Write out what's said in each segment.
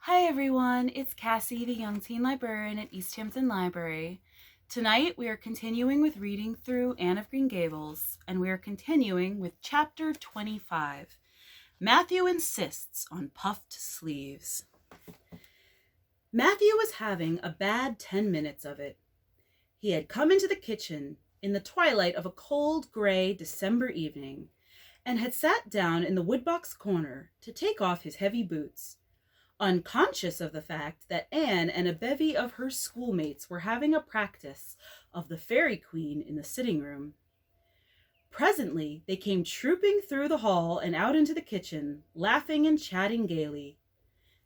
Hi everyone, it's Cassie, the Young Teen Librarian at East Hampton Library. Tonight we are continuing with reading through Anne of Green Gables, and we are continuing with Chapter 25. Matthew insists on puffed sleeves. Matthew was having a bad 10 minutes of it. He had come into the kitchen in the twilight of a cold, gray December evening, and had sat down in the woodbox corner to take off his heavy boots, unconscious of the fact that Anne and a bevy of her schoolmates were having a practice of the Fairy Queen in the sitting room. Presently, they came trooping through the hall and out into the kitchen, laughing and chatting gaily.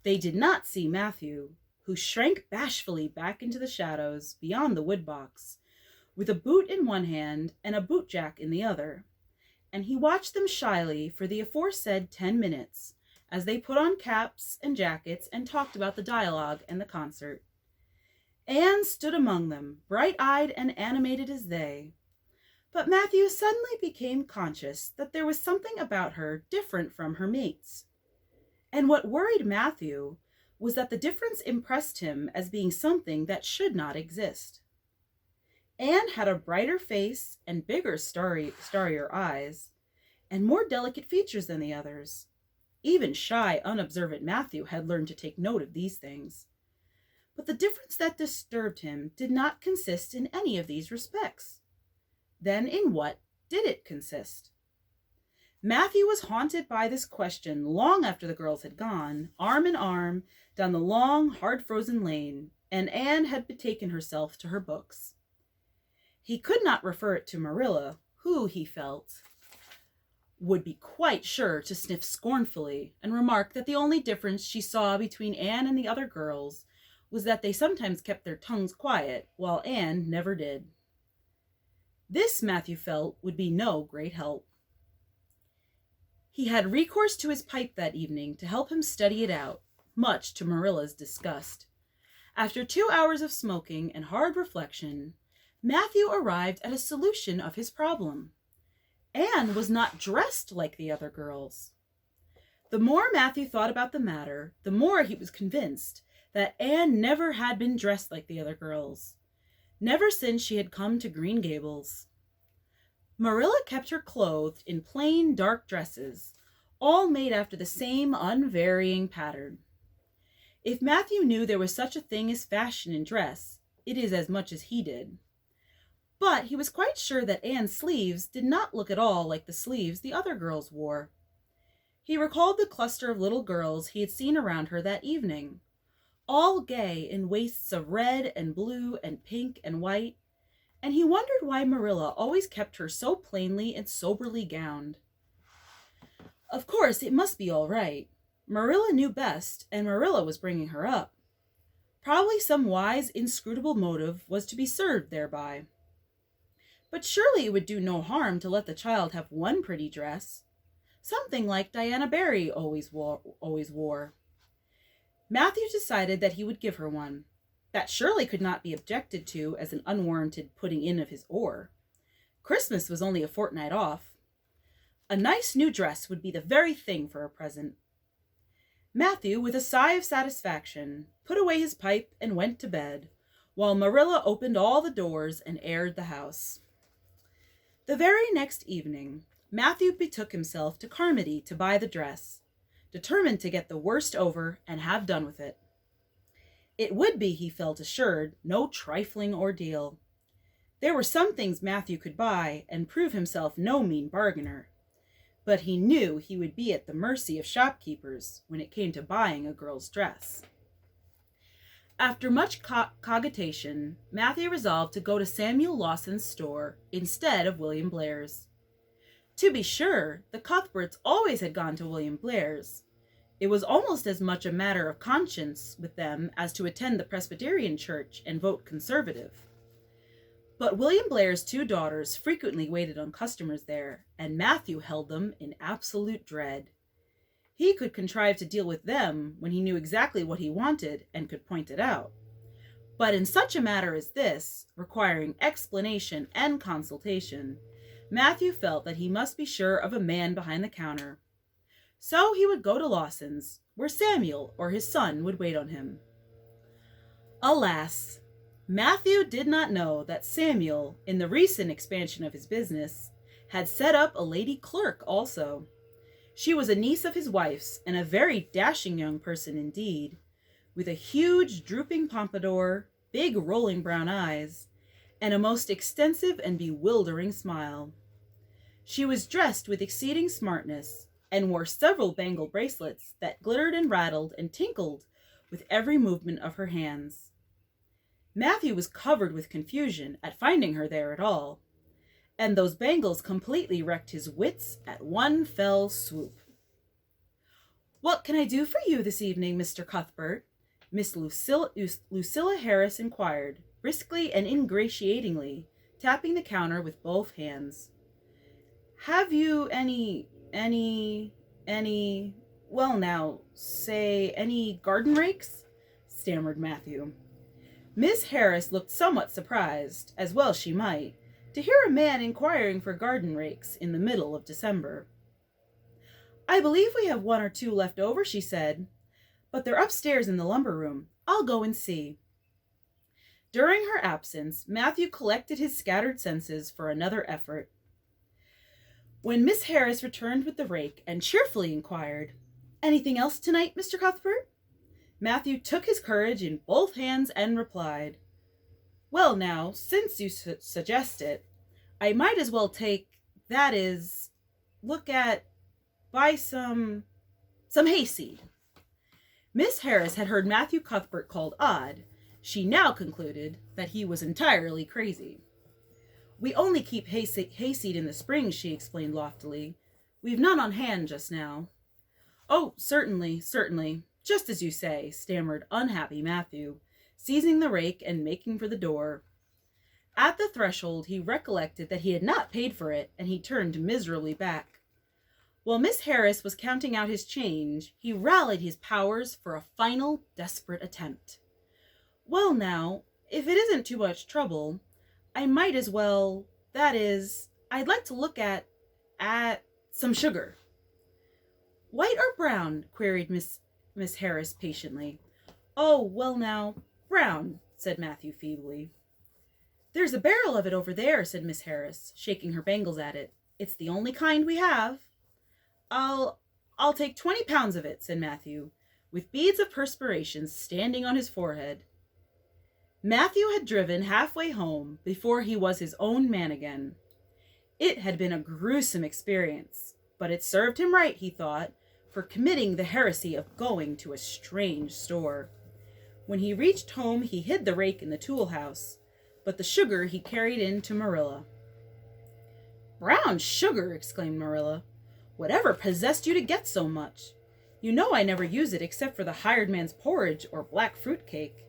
They did not see Matthew, who shrank bashfully back into the shadows beyond the woodbox, with a boot in one hand and a bootjack in the other, and he watched them shyly for the aforesaid 10 minutes, as they put on caps and jackets and talked about the dialogue and the concert. Anne stood among them, bright-eyed and animated as they. But Matthew suddenly became conscious that there was something about her different from her mates. And what worried Matthew was that the difference impressed him as being something that should not exist. Anne had a brighter face and bigger, starrier eyes, and more delicate features than the others. Even shy, unobservant Matthew had learned to take note of these things. But the difference that disturbed him did not consist in any of these respects. Then in what did it consist? Matthew was haunted by this question long after the girls had gone, arm in arm, down the long, hard-frozen lane, and Anne had betaken herself to her books. He could not refer it to Marilla, who, he felt, would be quite sure to sniff scornfully and remark that the only difference she saw between Anne and the other girls was that they sometimes kept their tongues quiet, while Anne never did. This, Matthew felt, would be no great help. He had recourse to his pipe that evening to help him study it out, much to Marilla's disgust. After 2 hours of smoking and hard reflection, Matthew arrived at a solution of his problem. Anne was not dressed like the other girls. The more Matthew thought about the matter, the more he was convinced that Anne never had been dressed like the other girls, never since she had come to Green Gables. Marilla kept her clothed in plain, dark dresses, all made after the same unvarying pattern. If Matthew knew there was such a thing as fashion in dress, it is as much as he did. But he was quite sure that Anne's sleeves did not look at all like the sleeves the other girls wore. He recalled the cluster of little girls he had seen around her that evening, all gay in waists of red and blue and pink and white, and he wondered why Marilla always kept her so plainly and soberly gowned. Of course, it must be all right. Marilla knew best, and Marilla was bringing her up. Probably some wise, inscrutable motive was to be served thereby. But surely it would do no harm to let the child have one pretty dress, something like Diana Barry always wore. Matthew decided that he would give her one. That surely could not be objected to as an unwarranted putting in of his oar. Christmas was only a fortnight off. A nice new dress would be the very thing for a present. Matthew, with a sigh of satisfaction, put away his pipe and went to bed, while Marilla opened all the doors and aired the house. The very next evening, Matthew betook himself to Carmody to buy the dress, determined to get the worst over and have done with it. It would be, he felt assured, no trifling ordeal. There were some things Matthew could buy and prove himself no mean bargainer, but he knew he would be at the mercy of shopkeepers when it came to buying a girl's dress. After much cogitation, Matthew resolved to go to Samuel Lawson's store instead of William Blair's. To be sure, the Cuthberts always had gone to William Blair's. It was almost as much a matter of conscience with them as to attend the Presbyterian church and vote Conservative. But William Blair's 2 daughters frequently waited on customers there, and Matthew held them in absolute dread. He could contrive to deal with them when he knew exactly what he wanted and could point it out. But in such a matter as this, requiring explanation and consultation, Matthew felt that he must be sure of a man behind the counter. So he would go to Lawson's, where Samuel or his son would wait on him. Alas, Matthew did not know that Samuel, in the recent expansion of his business, had set up a lady clerk also. She was a niece of his wife's, and a very dashing young person indeed, with a huge drooping pompadour, big rolling brown eyes, and a most extensive and bewildering smile. She was dressed with exceeding smartness, and wore several bangle bracelets that glittered and rattled and tinkled with every movement of her hands. Matthew was covered with confusion at finding her there at all, and those bangles completely wrecked his wits at one fell swoop. "What can I do for you this evening, Mr. Cuthbert?" Miss Lucilla Harris inquired, briskly and ingratiatingly, tapping the counter with both hands. "Have you any, well now, say, any garden rakes?" stammered Matthew. Miss Harris looked somewhat surprised, as well she might, to hear a man inquiring for garden rakes in the middle of December. "I believe we have one or two left over," she said, "but they're upstairs in the lumber room. I'll go and see." During her absence, Matthew collected his scattered senses for another effort. When Miss Harris returned with the rake and cheerfully inquired, "Anything else tonight, Mr. Cuthbert?" Matthew took his courage in both hands and replied, "Well now, since you suggest it, I might as well buy some hayseed." Miss Harris had heard Matthew Cuthbert called odd. She now concluded that he was entirely crazy. "We only keep hayseed in the spring," she explained loftily. "We've none on hand just now." "Oh, certainly, just as you say," stammered unhappy Matthew, seizing the rake and making for the door. At the threshold he recollected that he had not paid for it, and he turned miserably back. While Miss Harris was counting out his change, he rallied his powers for a final desperate attempt. "Well now, if it isn't too much trouble, I might as well, I'd like to look at some sugar." "White or brown?" queried Miss Harris patiently. "Oh, well now, brown," said Matthew feebly. "There's a barrel of it over there," said Miss Harris, shaking her bangles at it. "It's the only kind we have." I'll take 20 pounds of it," said Matthew, with beads of perspiration standing on his forehead. Matthew had driven halfway home before he was his own man again. It had been a gruesome experience, but it served him right, he thought, for committing the heresy of going to a strange store. When he reached home, he hid the rake in the tool house, but the sugar he carried in to Marilla. "Brown sugar!" exclaimed Marilla. "Whatever possessed you to get so much? You know I never use it except for the hired man's porridge or black fruit cake.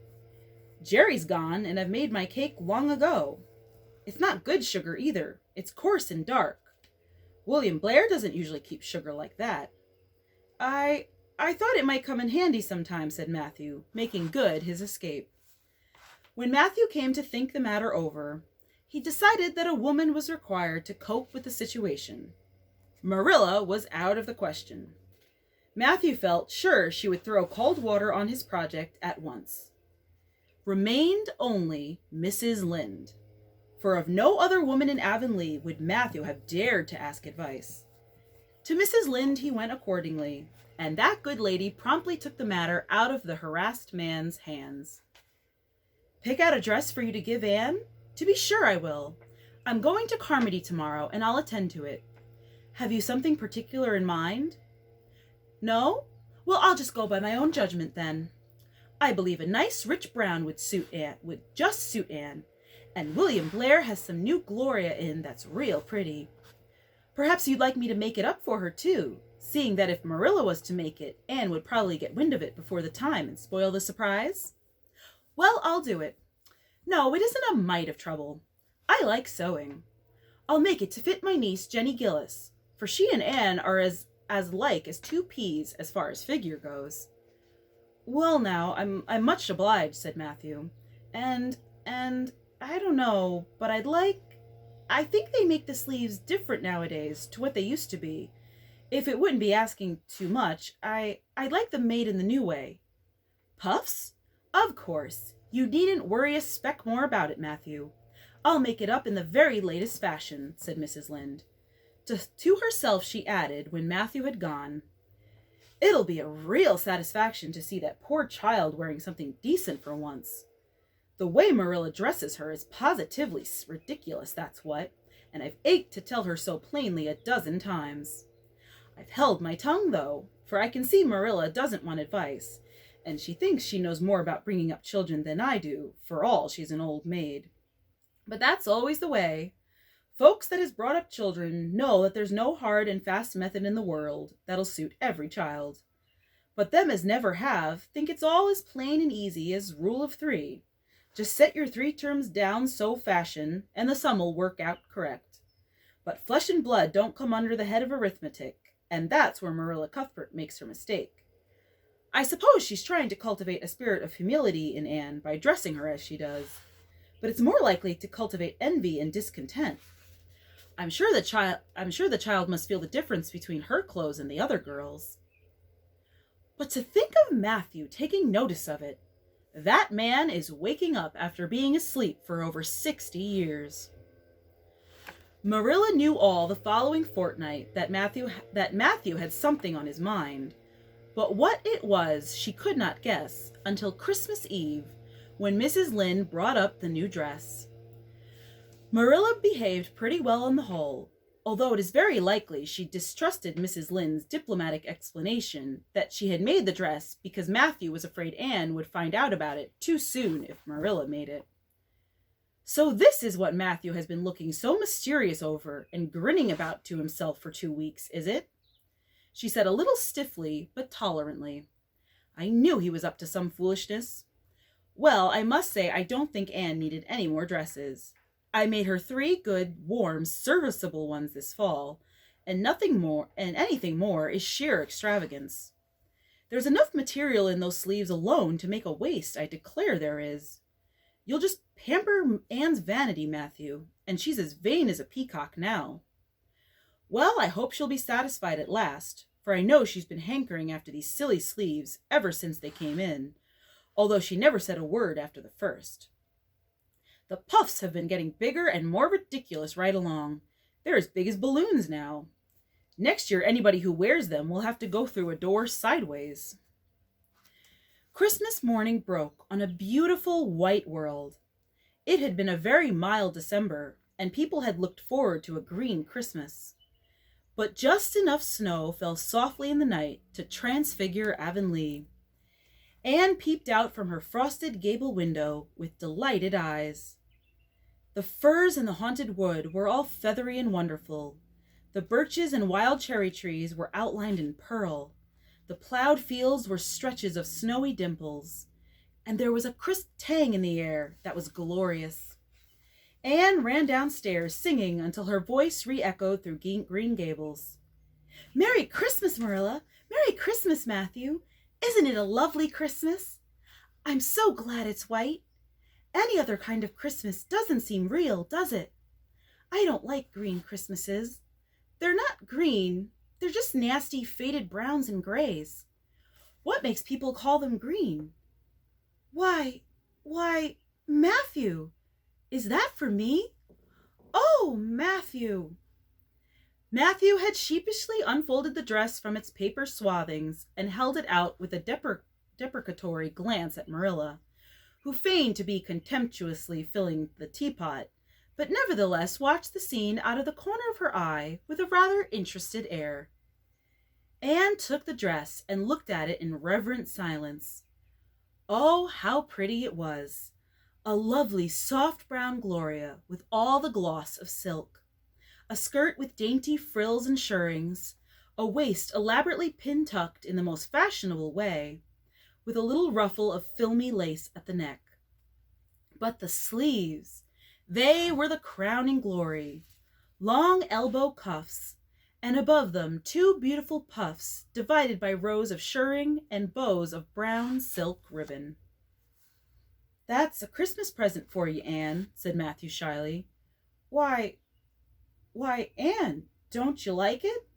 Jerry's gone, and I've made my cake long ago. It's not good sugar either. It's coarse and dark. William Blair doesn't usually keep sugar like that." I thought it might come in handy sometime," said Matthew, making good his escape. When Matthew came to think the matter over, he decided that a woman was required to cope with the situation. Marilla was out of the question. Matthew felt sure she would throw cold water on his project at once. Remained only Mrs. Lynde, for of no other woman in Avonlea would Matthew have dared to ask advice. To Mrs. Lynde he went accordingly, and that good lady promptly took the matter out of the harassed man's hands. "Pick out a dress for you to give Anne? To be sure I will. I'm going to Carmody tomorrow, and I'll attend to it. Have you something particular in mind?" "No? Well, I'll just go by my own judgment then. I believe a nice rich brown would just suit Anne, and William Blair has some new Gloria in that's real pretty. Perhaps you'd like me to make it up for her too, seeing that if Marilla was to make it, Anne would probably get wind of it before the time and spoil the surprise." "Well, I'll do it. No, it isn't a mite of trouble. I like sewing. I'll make it to fit my niece, Jenny Gillis, for she and Anne are as like as two peas as far as figure goes." "Well now, I'm much obliged," said Matthew. And I don't know, but I think they make the sleeves different nowadays to what they used to be. If it wouldn't be asking too much, I'd like them made in the new way. Puffs? Of course. You needn't worry a speck more about it, Matthew. I'll make it up in the very latest fashion, said Mrs. Lynde. To herself she added, when Matthew had gone, "It'll be a real satisfaction to see that poor child wearing something decent for once. The way Marilla dresses her is positively ridiculous, that's what, and I've ached to tell her so plainly a dozen times. I've held my tongue, though, for I can see Marilla doesn't want advice, and she thinks she knows more about bringing up children than I do, for all she's an old maid. But that's always the way. Folks that has brought up children know that there's no hard and fast method in the world that'll suit every child. But them as never have think it's all as plain and easy as rule of 3. Just set your 3 terms down so fashion, and the sum'll work out correct. But flesh and blood don't come under the head of arithmetic, and that's where Marilla Cuthbert makes her mistake. I suppose she's trying to cultivate a spirit of humility in Anne by dressing her as she does, but it's more likely to cultivate envy and discontent. I'm sure the child must feel the difference between her clothes and the other girls. But to think of Matthew taking notice of it! That man is waking up after being asleep for over 60 years. Marilla knew all the following fortnight that Matthew had something on his mind, but what it was she could not guess until Christmas Eve, when Mrs. Lynde brought up the new dress. Marilla behaved pretty well on the whole, although it is very likely she distrusted Mrs. Lynde's diplomatic explanation that she had made the dress because Matthew was afraid Anne would find out about it too soon if Marilla made it. So this is what Matthew has been looking so mysterious over and grinning about to himself for 2 weeks, is it? She said a little stiffly, but tolerantly. I knew he was up to some foolishness. Well, I must say I don't think Anne needed any more dresses. I made her 3 good, warm, serviceable ones this fall, and anything more is sheer extravagance. There's enough material in those sleeves alone to make a waist, I declare there is. You'll just pamper Anne's vanity, Matthew, and she's as vain as a peacock now. Well, I hope she'll be satisfied at last, for I know she's been hankering after these silly sleeves ever since they came in, although she never said a word after the first. The puffs have been getting bigger and more ridiculous right along. They're as big as balloons now. Next year, anybody who wears them will have to go through a door sideways. Christmas morning broke on a beautiful white world. It had been a very mild December, and people had looked forward to a green Christmas. But just enough snow fell softly in the night to transfigure Avonlea. Anne peeped out from her frosted gable window with delighted eyes. The firs in the haunted wood were all feathery and wonderful. The birches and wild cherry trees were outlined in pearl. The plowed fields were stretches of snowy dimples, and there was a crisp tang in the air that was glorious. Anne ran downstairs singing until her voice re-echoed through Green Gables. "Merry Christmas, Marilla! Merry Christmas, Matthew! Isn't it a lovely Christmas? I'm so glad it's white. Any other kind of Christmas doesn't seem real, does it? I don't like green Christmases. They're not green. They're just nasty, faded browns and grays. What makes people call them green? Why, Matthew, is that for me? Oh, Matthew!" Matthew had sheepishly unfolded the dress from its paper swathings and held it out with a deprecatory glance at Marilla, who feigned to be contemptuously filling the teapot, but nevertheless watched the scene out of the corner of her eye with a rather interested air. Anne took the dress and looked at it in reverent silence. Oh, how pretty it was! A lovely soft brown gloria with all the gloss of silk. A skirt with dainty frills and shirrings, a waist elaborately pin-tucked in the most fashionable way, with a little ruffle of filmy lace at the neck. But the sleeves, they were the crowning glory. Long elbow cuffs, and above them 2 beautiful puffs divided by rows of shirring and bows of brown silk ribbon. "That's a Christmas present for you, Anne," said Matthew shyly. Why, Anne, don't you like it?"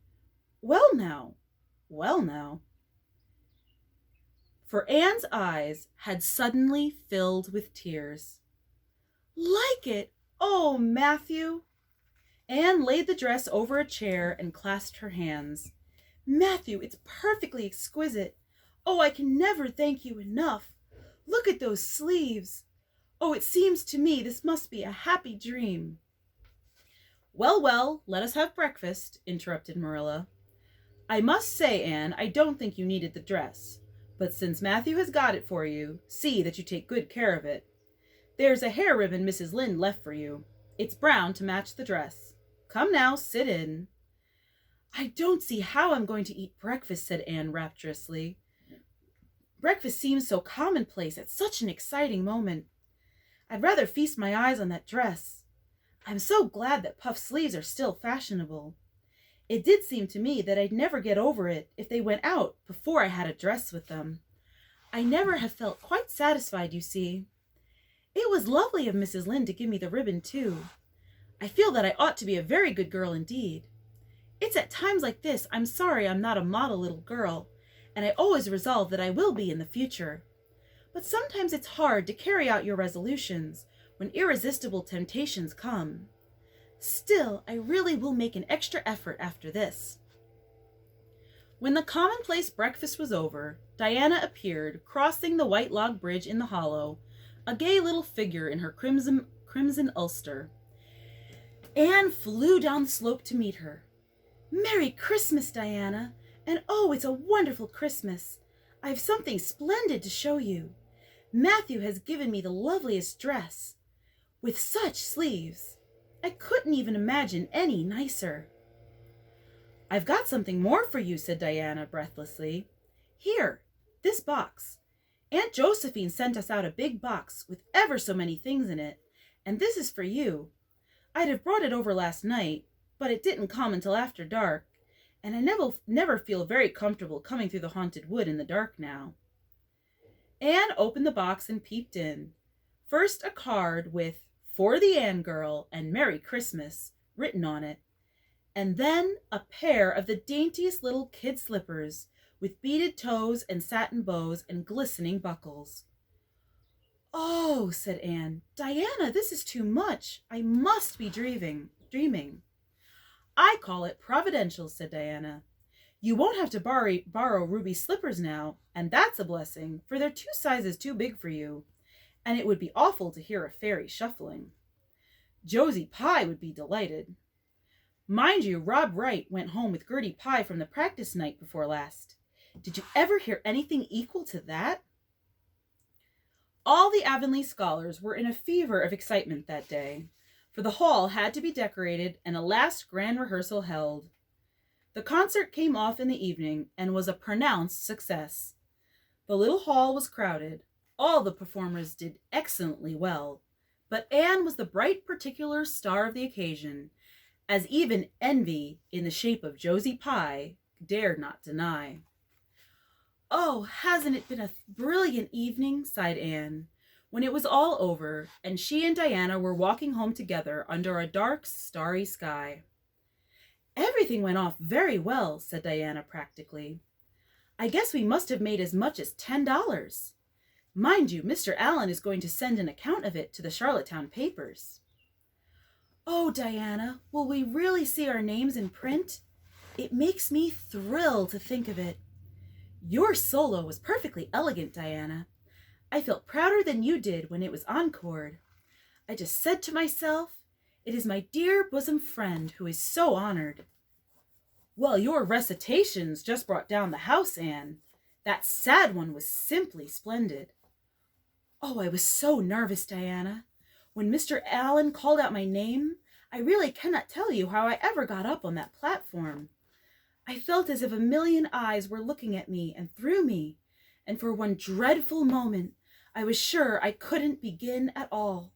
Well now, well now. For Anne's eyes had suddenly filled with tears. Like it! Oh, Matthew! Anne laid the dress over a chair and clasped her hands. Matthew, it's perfectly exquisite. Oh, I can never thank you enough. Look at those sleeves. Oh, it seems to me this must be a happy dream. Well, well, let us have breakfast, interrupted Marilla. I must say, Anne, I don't think you needed the dress. But since Matthew has got it for you, see that you take good care of it. There's a hair ribbon Mrs. Lynde left for you. It's brown to match the dress. Come now, sit in. I don't see how I'm going to eat breakfast, said Anne rapturously. Breakfast seems so commonplace at such an exciting moment. I'd rather feast my eyes on that dress. I'm so glad that puff sleeves are still fashionable. It did seem to me that I'd never get over it if they went out before I had a dress with them. I never have felt quite satisfied, you see. It was lovely of Mrs. Lynde to give me the ribbon, too. I feel that I ought to be a very good girl indeed. It's at times like this I'm sorry I'm not a model little girl, and I always resolve that I will be in the future. But sometimes it's hard to carry out your resolutions when irresistible temptations come. Still, I really will make an extra effort after this. When the commonplace breakfast was over, Diana appeared, crossing the white log bridge in the hollow, a gay little figure in her crimson ulster. Anne flew down the slope to meet her. Merry Christmas, Diana, and oh, it's a wonderful Christmas. I've something splendid to show you. Matthew has given me the loveliest dress, with such sleeves. I couldn't even imagine any nicer. I've got something more for you, said Diana breathlessly. Here, this box. Aunt Josephine sent us out a big box with ever so many things in it, and this is for you. I'd have brought it over last night, but it didn't come until after dark, and I never feel very comfortable coming through the haunted wood in the dark now. Anne opened the box and peeped in. First a card with For the Anne Girl and Merry Christmas written on it, and then a pair of the daintiest little kid slippers with beaded toes and satin bows and glistening buckles. Oh, said Anne, Diana, this is too much. I must be dreaming. I call it providential, said Diana. You won't have to borrow Ruby's slippers now, and that's a blessing, for they're 2 sizes too big for you, and it would be awful to hear a fairy shuffling. Josie Pye would be delighted. Mind you, Rob Wright went home with Gertie Pye from the practice night before last. Did you ever hear anything equal to that? All the Avonlea scholars were in a fever of excitement that day, for the hall had to be decorated and a last grand rehearsal held. The concert came off in the evening and was a pronounced success. The little hall was crowded. All the performers did excellently well, but Anne was the bright particular star of the occasion, as even envy, in the shape of Josie Pye, dared not deny. Oh, hasn't it been a brilliant evening, sighed Anne, when it was all over, and she and Diana were walking home together under a dark, starry sky. Everything went off very well, said Diana practically. I guess we must have made as much as $10. Mind you, Mr. Allen is going to send an account of it to the Charlottetown papers. Oh, Diana, will we really see our names in print? It makes me thrill to think of it. Your solo was perfectly elegant, Diana. I felt prouder than you did when it was encored. I just said to myself, it is my dear bosom friend who is so honored. Well, your recitations just brought down the house, Anne. That sad one was simply splendid. Oh, I was so nervous, Diana. When Mr. Allen called out my name, I really cannot tell you how I ever got up on that platform. I felt as if a million eyes were looking at me and through me, and for one dreadful moment, I was sure I couldn't begin at all.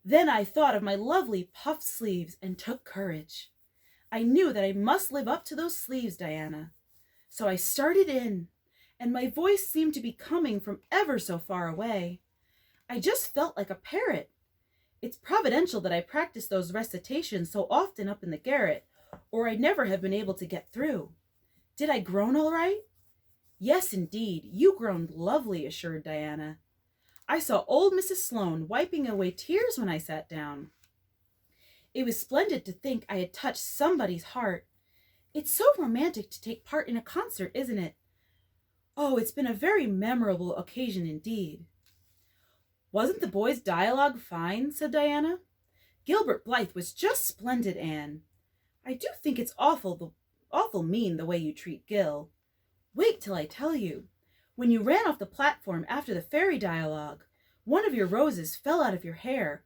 Then I thought of my lovely puffed sleeves and took courage. I knew that I must live up to those sleeves, Diana. So I started in, and my voice seemed to be coming from ever so far away. I just felt like a parrot. It's providential that I practiced those recitations so often up in the garret, or I'd never have been able to get through. Did I groan all right?" "Yes, indeed, you groaned lovely," assured Diana. "I saw old Mrs. Sloane wiping away tears when I sat down. It was splendid to think I had touched somebody's heart. It's so romantic to take part in a concert, isn't it? Oh, it's been a very memorable occasion indeed." "Wasn't the boys' dialogue fine?" said Diana. "Gilbert Blythe was just splendid, Anne. I do think it's awful mean the way you treat Gil. Wait till I tell you. When you ran off the platform after the fairy dialogue, one of your roses fell out of your hair.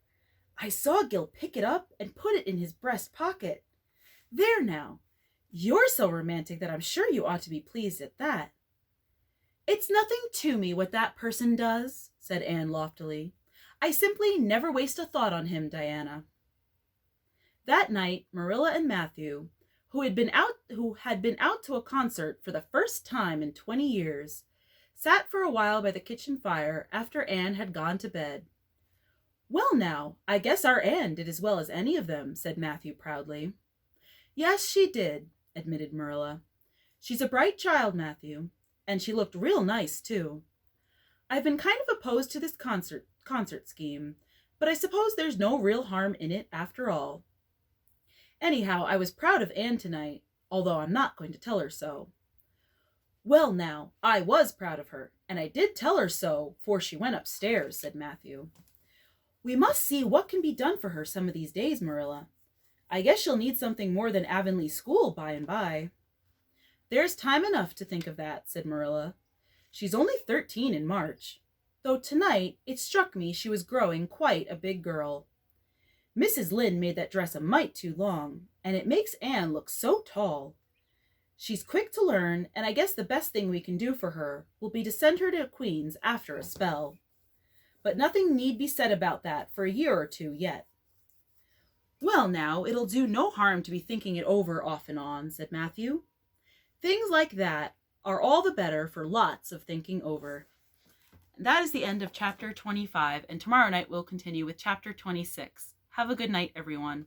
I saw Gil pick it up and put it in his breast pocket. There now. You're so romantic that I'm sure you ought to be pleased at that." "It's nothing to me what that person does," said Anne loftily. "I simply never waste a thought on him, Diana." That night, Marilla and Matthew, who had been out to a concert for the first time in 20 years, sat for a while by the kitchen fire after Anne had gone to bed. "Well now, I guess our Anne did as well as any of them," said Matthew proudly. "Yes, she did," admitted Marilla. "She's a bright child, Matthew, and she looked real nice, too. I've been kind of opposed to this concert scheme, but I suppose there's no real harm in it after all. Anyhow, I was proud of Anne tonight, although I'm not going to tell her so." "Well now, I was proud of her, and I did tell her so 'fore she went upstairs," said Matthew. "We must see what can be done for her some of these days, Marilla. I guess she'll need something more than Avonlea School by and by." "There's time enough to think of that," said Marilla. "She's only 13 in March, though tonight it struck me she was growing quite a big girl. Mrs. Lynde made that dress a mite too long, and it makes Anne look so tall. She's quick to learn, and I guess the best thing we can do for her will be to send her to Queen's after a spell. But nothing need be said about that for a year or two yet." "Well now, it'll do no harm to be thinking it over off and on," said Matthew. "Things like that are all the better for lots of thinking over." And that is the end of chapter 25, and tomorrow night we'll continue with chapter 26. Have a good night, everyone.